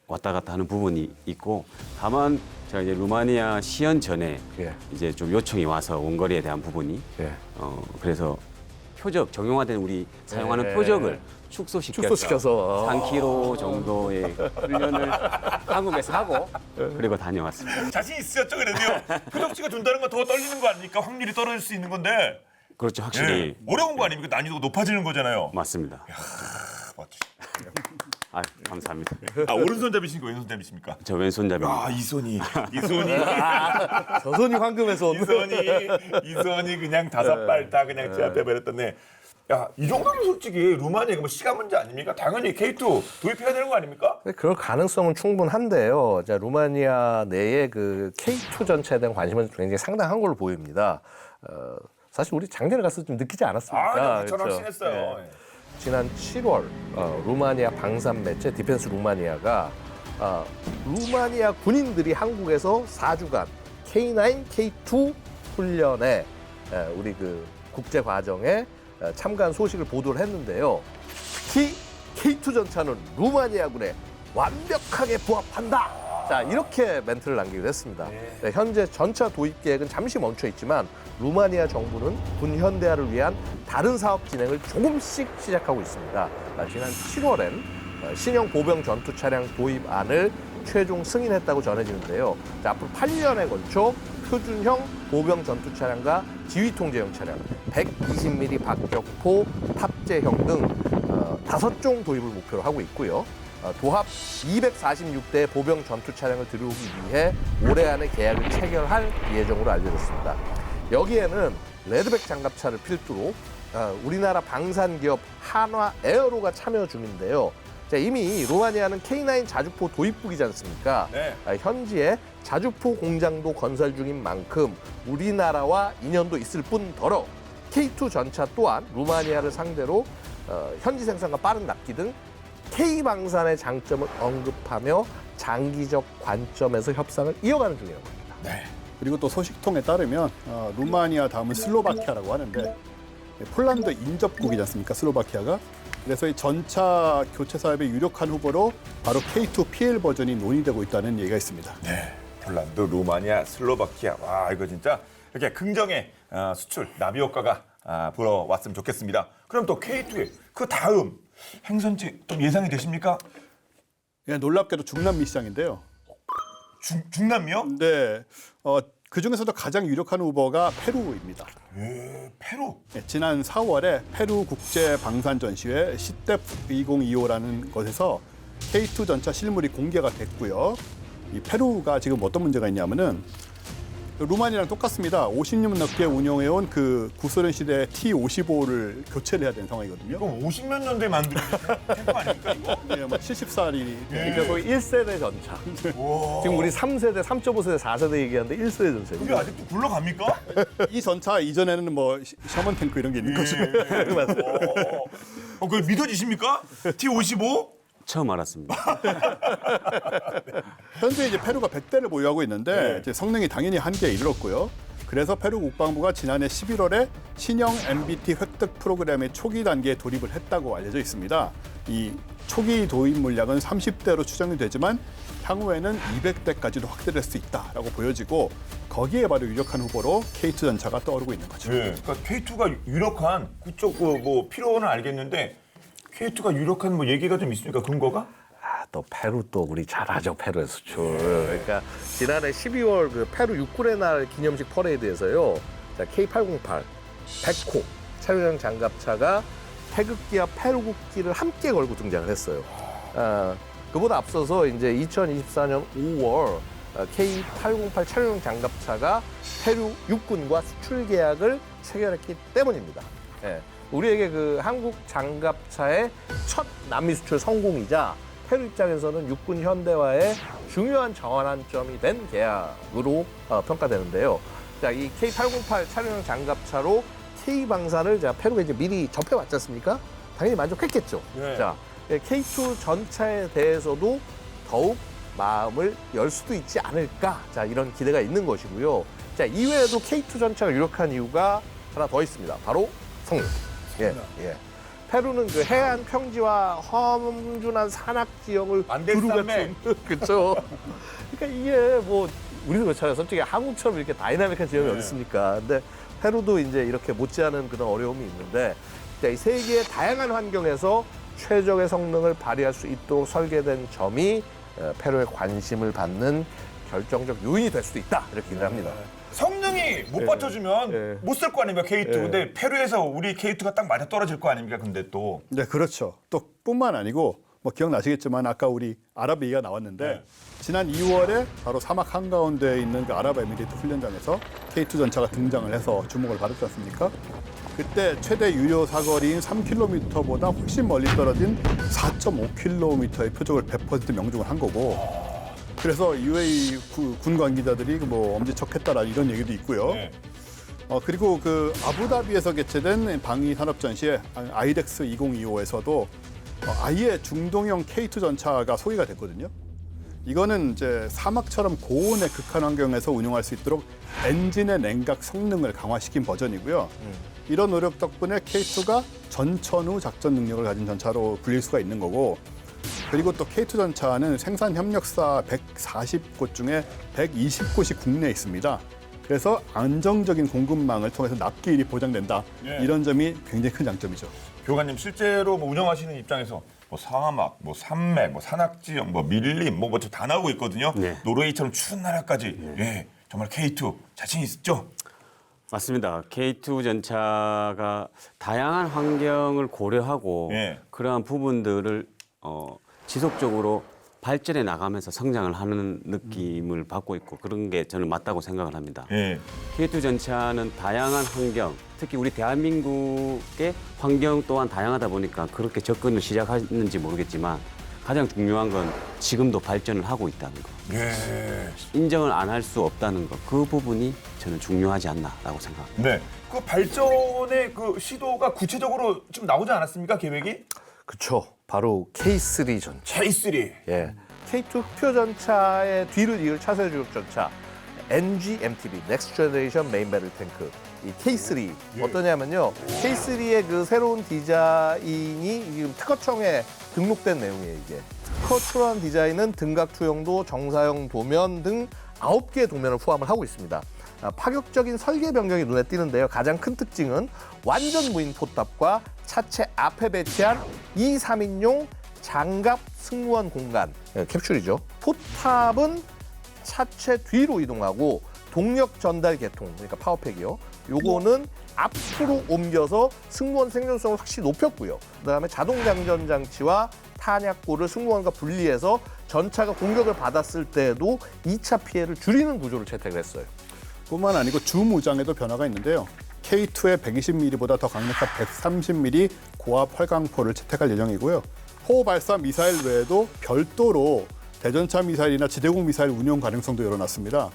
왔다 갔다 하는 부분이 있고 다만 제가 이제 루마니아 시연 전에 이제 좀 요청이 와서 원거리에 대한 부분이 그래서 표적 적용화된 우리 사용하는 표적을 축소시켜서 3km 정도의 훈련을 한국에서 하고 그리고 다녀왔습니다. 자신 있으셨죠 그래도요? 표적지가 준다는 건 더 떨리는 거 아닙니까? 확률이 떨어질 수 있는 건데. 그렇죠. 확실히 어려운 거 아닙니까? 난이도가 높아지는 거잖아요. 맞습니다. 멋지. 아, 감사합니다. 아, 오른손잡이십니까? 왼손잡이십니까? 저 왼손잡이입니다. 아, 이 손이 저 손이 황금의 손. 이 손이 그냥 5발 다 그냥 제압해 버렸던데. 야, 이 정도면 솔직히 루마니아가 뭐 시간 문제 아닙니까? 당연히 K2 도입해야 되는 거 아닙니까? 그럴 가능성은 충분한데요. 자, 루마니아 내에 그 K2 전차에 대한 관심은 굉장히 상당한 걸로 보입니다. 사실 우리 작년에 가서 좀 느끼지 않았습니까? 저랑 그렇죠? 친했어요. 네. 지난 7월 루마니아 방산 매체 디펜스 루마니아가 루마니아 군인들이 한국에서 4주간 K9, K2 훈련에 우리 그 국제 과정에 참가한 소식을 보도를 했는데요. 특히 K2 전차는 루마니아군에 완벽하게 부합한다. 자, 이렇게 멘트를 남기기도 했습니다. 네, 현재 전차 도입 계획은 잠시 멈춰 있지만 루마니아 정부는 군 현대화를 위한 다른 사업 진행을 조금씩 시작하고 있습니다. 지난 7월엔 신형 보병 전투 차량 도입안을 최종 승인했다고 전해지는데요. 자, 앞으로 8년에 걸쳐 표준형 보병 전투 차량과 지휘 통제용 차량, 120mm 박격포 탑재형 등 5종 도입을 목표로 하고 있고요. 도합 246대 보병 전투 차량을 들여오기 위해 올해 안에 계약을 체결할 예정으로 알려졌습니다. 여기에는 레드백 장갑차를 필두로 우리나라 방산 기업 한화 에어로가 참여 중인데요. 자, 이미 루마니아는 K9 자주포 도입국이지 않습니까? 네. 현지에 자주포 공장도 건설 중인 만큼 우리나라와 인연도 있을 뿐더러 K2 전차 또한 루마니아를 상대로 현지 생산과 빠른 납기 등 K방산의 장점을 언급하며 장기적 관점에서 협상을 이어가는 중이라고 합니다. 네. 그리고 또 소식통에 따르면 루마니아 다음은 슬로바키아라고 하는데 폴란드 인접국이지 않습니까? 슬로바키아가. 그래서 이 전차 교체 사업의 유력한 후보로 바로 K2 PL 버전이 논의되고 있다는 얘기가 있습니다. 네. 폴란드, 루마니아, 슬로바키아. 와, 이거 진짜 이렇게 긍정의 수출, 나비 효과가 불어왔으면 좋겠습니다. 그럼 또 K2의 그 다음 행선지 좀 예상이 되십니까? 예, 놀랍게도 중남미 시장인데요. 중남미요? 네, 그 중에서도 가장 유력한 후보가 페루입니다. 페루. 네, 지난 4월에 페루 국제 방산 전시회 시뎁 2025라는 곳에서 K2 전차 실물이 공개가 됐고요. 이 페루가 지금 어떤 문제가 있냐면은 루마니아랑 똑같습니다. 50년 넘게 운영해온 그 구소련 시대 T-55를 교체를 해야 되는 상황이거든요. 그럼 50몇 년대에 만든 탱크 아닙니까 이거? 네, 뭐 70살이 그러니까 거의 1세대 전차. 지금 우리 3세대, 3.5세대, 4세대 얘기하는데 1세대 전차. 그게 아직도 굴러갑니까? 이 전차 이전에는 뭐 셔먼 탱크 이런 게 있는 거죠. 그거 믿어지십니까? T-55? 처음 알았습니다. 현재 이제 페루가 100대를 보유하고 있는데 이제 성능이 당연히 한계에 이르렀고요. 그래서 페루 국방부가 지난해 11월에 신형 MBT 획득 프로그램의 초기 단계에 돌입을 했다고 알려져 있습니다. 이 초기 도입 물량은 30대로 추정이 되지만 향후에는 200대까지도 확대될 수 있다라고 보여지고 거기에 바로 유력한 후보로 K2 전차가 떠오르고 있는 거죠. 네. 그러니까 K2가 유력한 그쪽 뭐 필요는 알겠는데 K2가 유력한 뭐 얘기가 좀 있습니까? 근거가? 또 페루 또 우리 잘하죠, 페루의 수출. 그러니까 지난해 12월 그 페루 육군의 날 기념식 퍼레이드에서요. 자, K808 100호 차량용 장갑차가 태극기와 페루 국기를 함께 걸고 등장을 했어요. 그보다 앞서서 이제 2024년 5월 K808 차량용 장갑차가 페루 육군과 수출 계약을 체결했기 때문입니다. 예. 우리에게 그 한국 장갑차의 첫 남미 수출 성공이자 페루 입장에서는 육군 현대화의 중요한 전환점이 된 계약으로 평가되는데요. 자, 이 K808 차량용 장갑차로 K방산을 페루가 이제 미리 접해왔지 않습니까? 당연히 만족했겠죠. 네. 자, K2 전차에 대해서도 더욱 마음을 열 수도 있지 않을까. 자, 이런 기대가 있는 것이고요. 자, 이외에도 K2 전차가 유력한 이유가 하나 더 있습니다. 바로 성능. 예. 페루는 그 해안 평지와 험준한 산악 지형을 안데산맥. 그렇죠. 그러니까 이게 뭐 우리도 그렇잖아요. 솔직히 한국처럼 이렇게 다이나믹한 지형이 어디 있습니까? 근데 페루도 이제 이렇게 못지않은 그런 어려움이 있는데 이 세계의 다양한 환경에서 최적의 성능을 발휘할 수 있도록 설계된 점이 페루의 관심을 받는 결정적 요인이 될 수도 있다 이렇게 기대합니다. 성능이 못 받쳐주면 예. 못 쓸 거 아닙니까 K2. 근데 페루에서 우리 K2가 딱 맞아 떨어질 거 아닙니까? 근데 또 네, 그렇죠. 또 뿐만 아니고 뭐 기억나시겠지만 아까 우리 아랍 얘기가 나왔는데 네. 지난 2월에 바로 사막 한가운데에 있는 그 아랍에미리트 훈련장에서 K2 전차가 등장을 해서 주목을 받았지 않습니까? 그때 최대 유효 사거리인 3km보다 훨씬 멀리 떨어진 4.5km의 표적을 100% 명중을 한 거고 그래서 UAE 군 관계자들이 뭐 엄지척했다라는 이런 얘기도 있고요. 네. 그리고 그 아부다비에서 개최된 방위 산업 전시회 아이덱스 2025에서도 아예 중동형 K2 전차가 소개가 됐거든요. 이거는 이제 사막처럼 고온의 극한 환경에서 운용할 수 있도록 엔진의 냉각 성능을 강화시킨 버전이고요. 이런 노력 덕분에 K2가 전천후 작전 능력을 가진 전차로 불릴 수가 있는 거고 그리고 또 K2 전차는 생산 협력사 140곳 중에 120곳이 국내에 있습니다. 그래서 안정적인 공급망을 통해서 납기일이 보장된다. 예. 이런 점이 굉장히 큰 장점이죠. 교관님 실제로 뭐 운영하시는 입장에서 뭐 사막, 뭐 산맥, 뭐 산악지형, 뭐 밀림, 뭐 다 나오고 있거든요. 네. 노르웨이처럼 추운 나라까지 예, 정말 K2 자신 있죠? 맞습니다. K2 전차가 다양한 환경을 고려하고 예. 그러한 부분들을 지속적으로 발전해 나가면서 성장을 하는 느낌을 받고 있고 그런 게 저는 맞다고 생각을 합니다. 예. K2 전차는 다양한 환경, 특히 우리 대한민국의 환경 또한 다양하다 보니까 그렇게 접근을 시작했는지 모르겠지만 가장 중요한 건 지금도 발전을 하고 있다는 거. 예. 인정을 안 할 수 없다는 거. 그 부분이 저는 중요하지 않나라고 생각합니다. 네. 그 발전의 그 시도가 구체적으로 좀 나오지 않았습니까? 계획이? 그쵸. 바로 K3 전차. K3. 예. K2 흑표 전차의 뒤를 이을 차세 주력 전차 NGMTB (Next Generation Main Battle Tank) 이 K3 어떠냐면요. K3의 그 새로운 디자인이 지금 특허청에 등록된 내용이에요. 이게 특허출원 디자인은 등각 투영도, 정사형 도면 등 9개의 도면을 포함을 하고 있습니다. 파격적인 설계 변경이 눈에 띄는데요. 가장 큰 특징은 완전 무인 포탑과 차체 앞에 배치한 2, 3인용 장갑 승무원 공간 캡슐이죠. 포탑은 차체 뒤로 이동하고 동력 전달 계통, 그러니까 파워팩이요. 요거는 앞으로 옮겨서 승무원 생존성을 확실히 높였고요. 그다음에 자동 장전 장치와 탄약고를 승무원과 분리해서 전차가 공격을 받았을 때에도 2차 피해를 줄이는 구조를 채택을 했어요. 뿐만 아니고 주무장에도 변화가 있는데요. K2의 120mm보다 더 강력한 130mm 고압 활강포를 채택할 예정이고요. 호발사 미사일 외에도 별도로 대전차 미사일이나 지대공 미사일 운용 가능성도 열어놨습니다.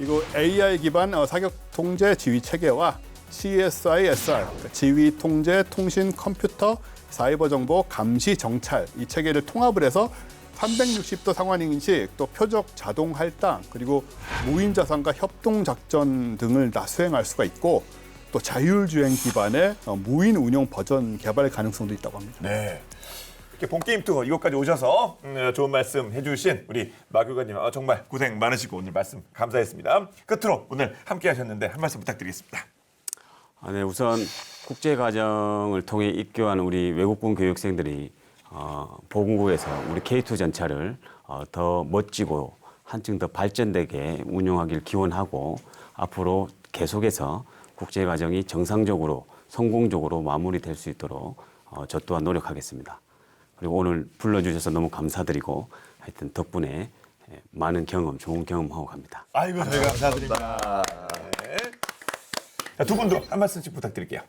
이거 AI 기반 사격 통제 지휘 체계와 CSISR, 그러니까 지휘 통제 통신 컴퓨터 사이버 정보 감시 정찰 이 체계를 통합을 해서 360도 상환 인식, 또 표적 자동 할당, 그리고 무인 자산과 협동 작전 등을 다 수행할 수가 있고 또 자율주행 기반의 무인 운용 버전 개발 가능성도 있다고 합니다. 네. 이렇게 본게임 투어 이것까지 오셔서 좋은 말씀 해주신 우리 마 교관님 정말 고생 많으시고 오늘 말씀 감사했습니다. 끝으로 오늘 함께 하셨는데 한 말씀 부탁드리겠습니다. 네, 우선 국제과정을 통해 입교하는 우리 외국군 교육생들이 보건국에서 우리 K2 전차를 더 멋지고 한층 더 발전되게 운용하길 기원하고 앞으로 계속해서 국제과정이 정상적으로 성공적으로 마무리될 수 있도록 저 또한 노력하겠습니다. 그리고 오늘 불러주셔서 너무 감사드리고 하여튼 덕분에 많은 경험, 좋은 경험하고 갑니다. 아이고 저희가 감사드립니다. 네. 자, 두 분도 한 말씀씩 부탁드릴게요.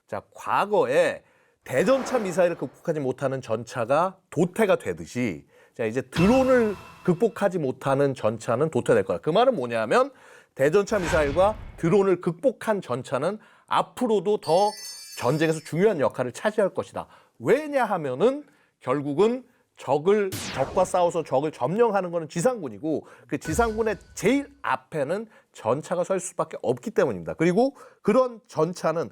자, 과거에 대전차 미사일을 극복하지 못하는 전차가 도태가 되듯이 자, 이제 드론을 극복하지 못하는 전차는 도태될 거야. 그 말은 뭐냐면 대전차 미사일과 드론을 극복한 전차는 앞으로도 더 전쟁에서 중요한 역할을 차지할 것이다. 왜냐하면은 결국은 적과 싸워서 적을 점령하는 것은 지상군이고 그 지상군의 제일 앞에는 전차가 설 수밖에 없기 때문입니다. 그리고 그런 전차는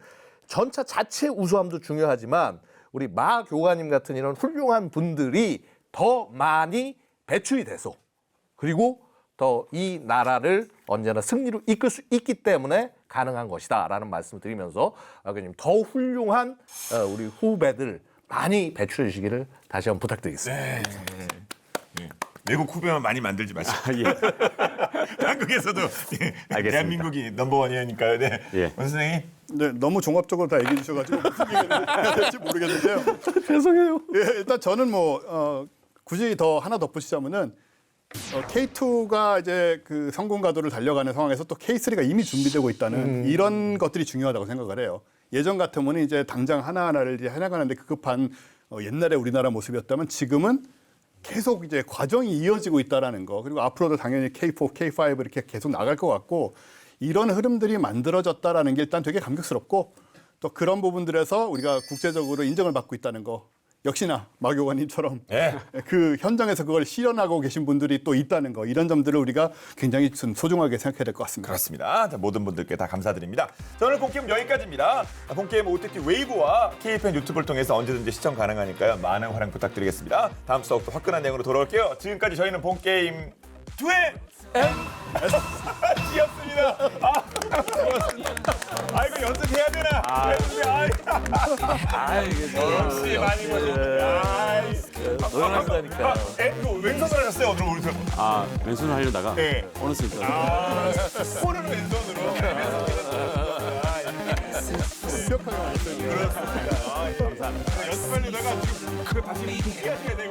전차 자체의 우수함도 중요하지만 우리 마 교관님 같은 이런 훌륭한 분들이 더 많이 배출이 돼서 그리고 더 이 나라를 언제나 승리로 이끌 수 있기 때문에 가능한 것이다라는 말씀을 드리면서 교수님 더 훌륭한 우리 후배들 많이 배출해 주시기를 다시 한번 부탁드리겠습니다. 네. 외국 후배만 많이 만들지 마시고. 예. 한국에서도 알겠습니다. 대한민국이 넘버원이니까요. 네. 예. 원 선생님. 네, 너무 종합적으로 다 얘기해 주셔가지고 무슨 얘기를 해야 될지 모르겠는데요. 죄송해요. 예, 일단 저는 굳이 더 하나 덧붙이자면은 K2가 이제 그 성공 가도를 달려가는 상황에서 또 K3가 이미 준비되고 있다는 이런 것들이 중요하다고 생각을 해요. 예전 같으면 이제 당장 하나하나를 이제 해나가는데 급급한 옛날에 우리나라 모습이었다면 지금은 계속 이제 과정이 이어지고 있다라는 거, 그리고 앞으로도 당연히 K4, K5 이렇게 계속 나갈 것 같고, 이런 흐름들이 만들어졌다라는 게 일단 되게 감격스럽고, 또 그런 부분들에서 우리가 국제적으로 인정을 받고 있다는 거, 역시나 막 의원님처럼 네. 그 현장에서 그걸 실현하고 계신 분들이 또 있다는 거, 이런 점들을 우리가 굉장히 소중하게 생각해야 될 것 같습니다. 그렇습니다. 자, 모든 분들께 다 감사드립니다. 자, 오늘 본게임 여기까지입니다. 본게임 OTT 웨이브와 KFN 유튜브를 통해서 언제든지 시청 가능하니까요. 많은 활용 부탁드리겠습니다. 다음 주 더욱더 화끈한 내용으로 돌아올게요. 지금까지 저희는 본게임 2의 G였습니다. 고맙습니다. 이거 연습해야 되나? 역시 많이 보셨습니다. 응원한다니까요. 이거 왼손으로 하셨어요, 오늘 오른손. 왼손을 하려다가 네. 어느 순간 코는 왼손으로. 완벽하게 완성이에요. 그렇습니다. 감사합니다. 연습하려다가 지금 그거 다시 얘기하셔야 돼요.